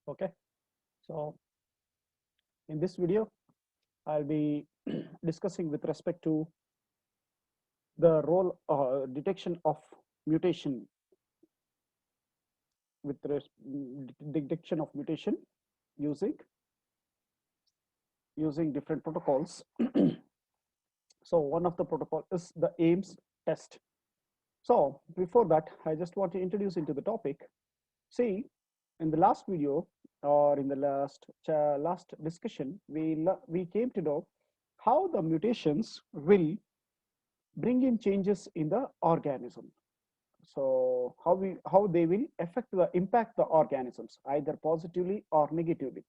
Okay, so in this video, I'll be discussing with respect to the role detection of mutation with detection of mutation using different protocols. So one of the protocol is the AIMS test. So before that, I just want to introduce into the topic. See, in the last video or in the last discussion, we came to know how the mutations will bring in changes in the organism. So how they will impact the organisms either positively or negatively.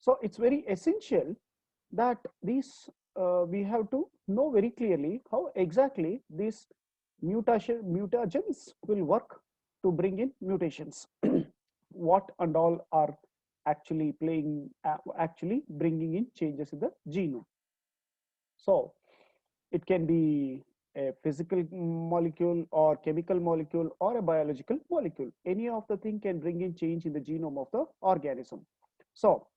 So it's very essential that these we have to know very clearly how exactly these mutagens will work to bring in mutations. What and all are actually bringing in changes in the genome. So it can be a physical molecule or chemical molecule or a biological molecule. Any of the thing can bring in change in the genome of the organism. So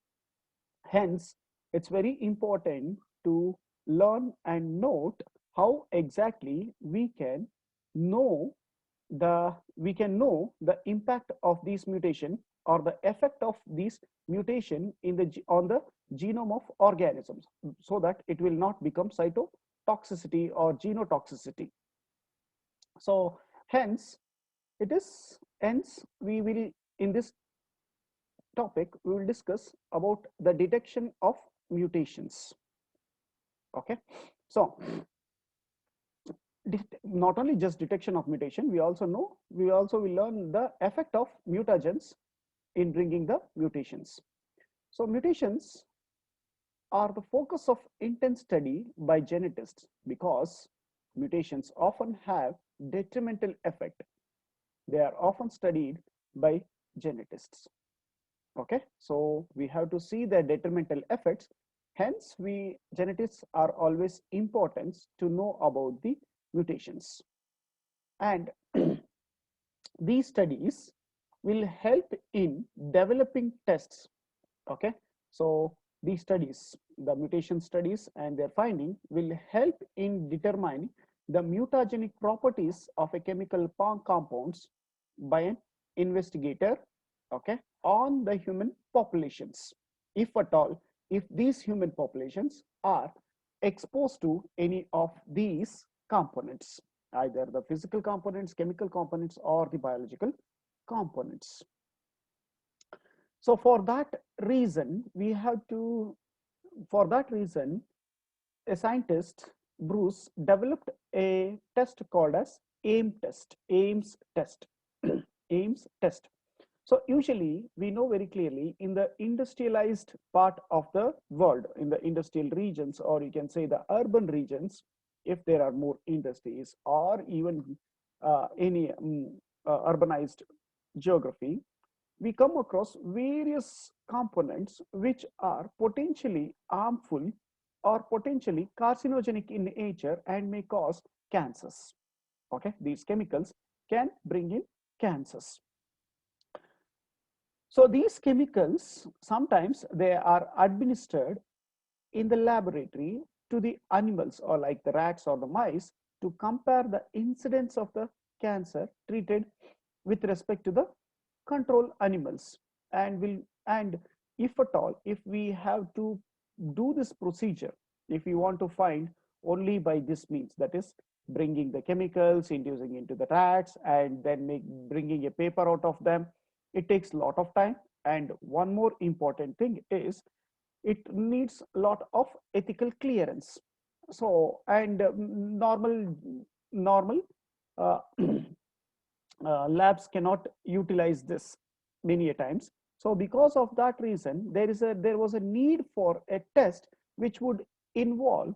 hence, it's very important to learn and note how exactly know we can know the impact of these mutation or the effect of these mutation in the on the genome of organisms, so that it will not become cytotoxicity or genotoxicity. So hence we will, in this topic, we will discuss about the detection of mutations. Okay, so not only just detection of mutation, we also will learn the effect of mutagens in bringing the mutations. So mutations are the focus of intense study by genetists because mutations often have detrimental effect. They are often studied by genetists. Okay, so we have to see the detrimental effects. Hence, we genetics are always important to know about the mutations. And these studies will help in developing tests. Okay, so these studies, the mutation studies and their finding, will help in determining the mutagenic properties of a chemical compounds by an investigator, okay, on the human populations, if at all, if these human populations are exposed to any of these components, either the physical components, chemical components, or the biological components. So for that reason, a scientist, Bruce, developed a test called as AIMS test. AIMS test. So usually we know very clearly in the industrialized part of the world, in the industrial regions, or you can say the urban regions, if there are more industries or even any urbanized geography, we come across various components which are potentially harmful or potentially carcinogenic in nature and may cause cancers. Okay, these chemicals can bring in cancers. So these chemicals, sometimes they are administered in the laboratory to the animals, or like the rats or the mice, to compare the incidence of the cancer treated with respect to the control animals. And if at all, if we have to do this procedure, if we want to find only by this means, that is bringing the chemicals, inducing into the rats, and then bringing a paper out of them, it takes a lot of time. And one more important thing is it needs a lot of ethical clearance. So and normal uh, labs cannot utilize this many a times. So because of that reason, there was a need for a test which would involve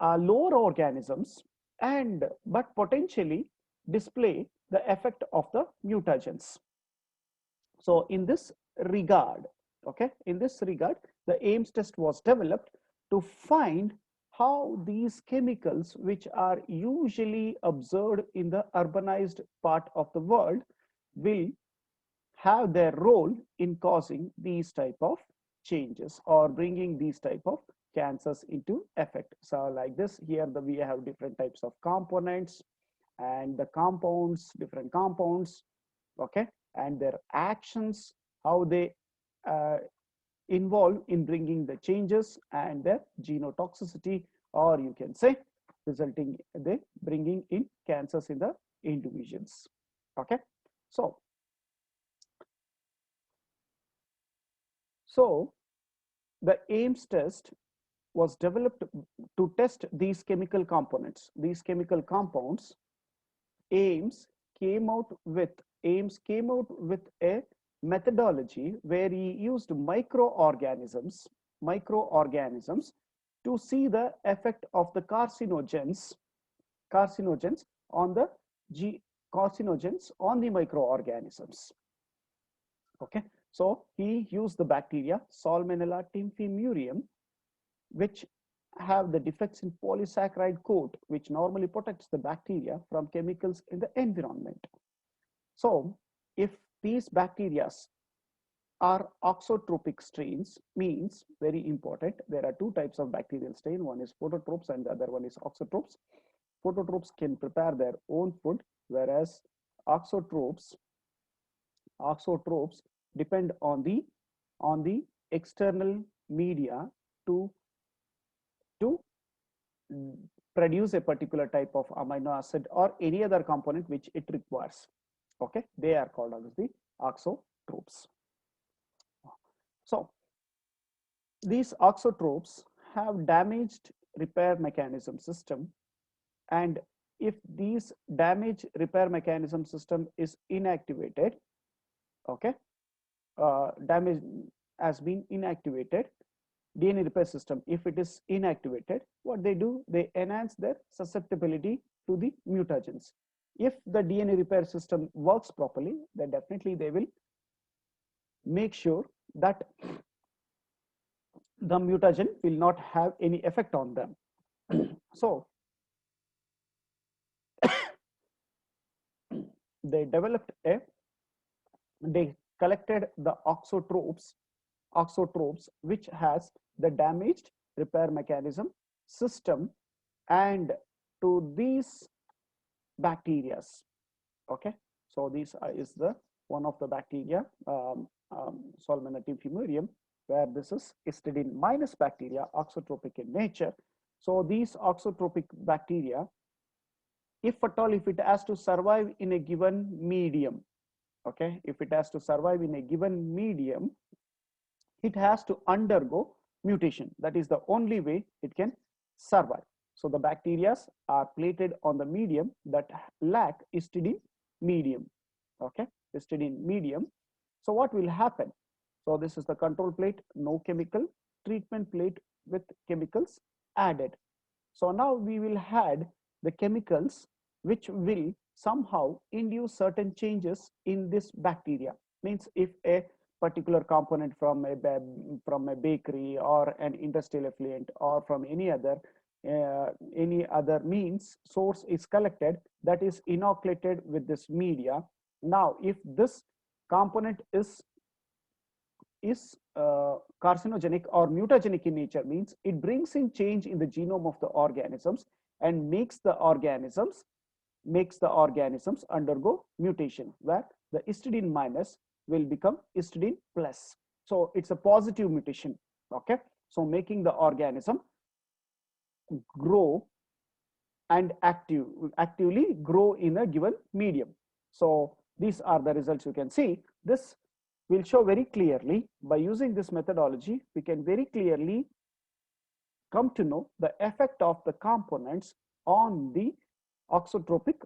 lower organisms and but potentially display the effect of the mutagens. So in this regard, okay, in this regard, the AIMS test was developed to find how these chemicals, which are usually observed in the urbanized part of the world, will have their role in causing these type of changes or bringing these type of cancers into effect. So like this here, we have different types of components and the compounds, different compounds, okay, and their actions, how they uh, involve in bringing the changes and their genotoxicity, or you can say resulting the bringing in cancers in the individuals. Okay, so the AIMS test was developed to test these chemical components, these chemical compounds. AIMS came out with AIMS came out with a methodology where he used microorganisms to see the effect of the carcinogens on the carcinogens on the microorganisms. Okay, so he used the bacteria Salmonella typhimurium, which have the defects in polysaccharide coat, which normally protects the bacteria from chemicals in the environment. So if these bacteria are auxotropic strains, means very important, there are two types of bacterial strain. One is phototropes and the other one is auxotropes. Phototropes can prepare their own food, whereas auxotropes depend on the external media to to produce a particular type of amino acid or any other component which it requires. Okay, they are called as the auxotropes. So these auxotropes have damaged repair mechanism system, and if these damage repair mechanism system is inactivated, okay, damage has been inactivated, DNA repair system, if it is inactivated, what they do, they enhance their susceptibility to the mutagens. If the DNA repair system works properly, then definitely they will make sure that the mutagen will not have any effect on them. So they developed they collected the auxotropes which has the damaged repair mechanism system, and to these bacteria. Okay, so this is the one of the bacteria, Salmonella typhimurium, where this is histidine minus bacteria, auxotropic in nature. So these auxotropic bacteria, if at all, if it has to survive in a given medium, okay, if it has to survive in a given medium, it has to undergo mutation. That is the only way it can survive. So the bacteria are plated on the medium that lack histidine medium. Okay, histidine medium. So what will happen? So this is the control plate, no chemical, treatment plate with chemicals added. So now we will add the chemicals which will somehow induce certain changes in this bacteria. Means if a particular component from a bakery or an industrial effluent or from any other means source is collected, that is inoculated with this media. Now if this component is carcinogenic or mutagenic in nature, means it brings in change in the genome of the organisms and makes the organisms undergo mutation, where the histidine minus will become histidine plus. So it's a positive mutation. Okay, so making the organism grow and actively grow in a given medium. So these are the results. You can see this will show very clearly. By using this methodology, we can very clearly come to know the effect of the components on the auxotropic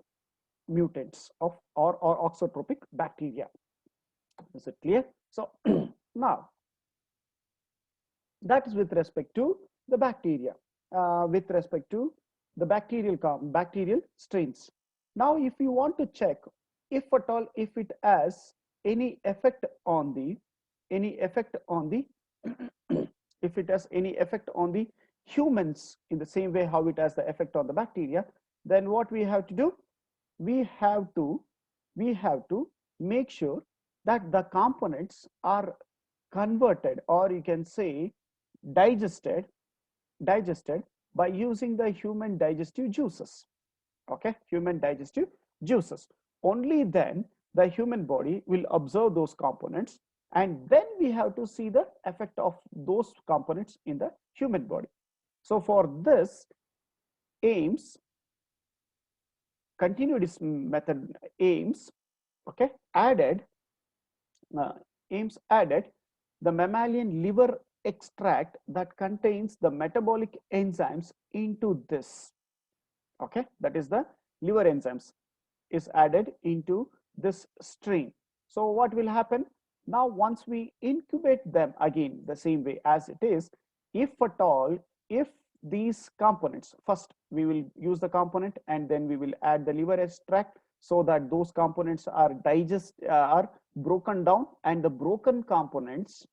mutants of or auxotropic bacteria. Is it clear? So now that is with respect to the bacteria, with respect to the bacterial strains. Now if you want to check if at all if it has any effect on the if it has any effect on the humans in the same way how it has the effect on the bacteria, then what we have to do, we have to make sure that the components are converted, or you can say digested, digested by using the human digestive juices. Okay, human digestive juices. Only then the human body will absorb those components, and then we have to see the effect of those components in the human body. So for this, Ames continued his method. Ames, okay, added uh, Ames added the mammalian liver extract that contains the metabolic enzymes into this. Okay, that is the liver enzymes is added into this stream. So what will happen now? Once we incubate them again the same way as it is, if at all, if these components, first we will use the component and then we will add the liver extract, so that those components are broken down, and the broken components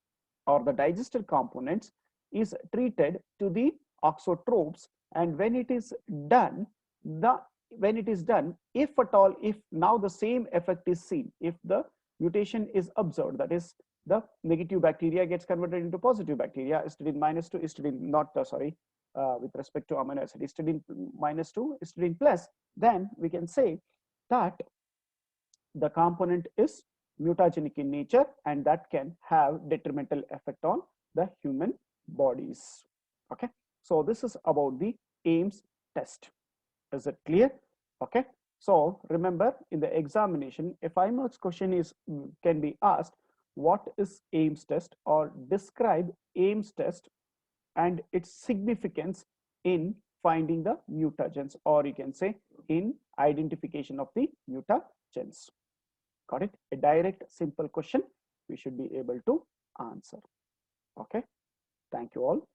or the digested components is treated to the auxotropes. And when it is done, the when it is done, if at all, if now the same effect is seen, if the mutation is observed, that is the negative bacteria gets converted into positive bacteria, histidine minus 2, histidine not sorry, with respect to amino acid, histidine minus 2, histidine plus, then we can say that the component is mutagenic in nature, and that can have detrimental effect on the human bodies. Okay, so this is about the Ames test. Is it clear? Okay, so remember, in the examination, a 5 marks question is can be asked, what is Ames test, or describe Ames test and its significance in finding the mutagens, or you can say in identification of the mutagens. Got it? A direct, simple question we should be able to answer. Okay, thank you all.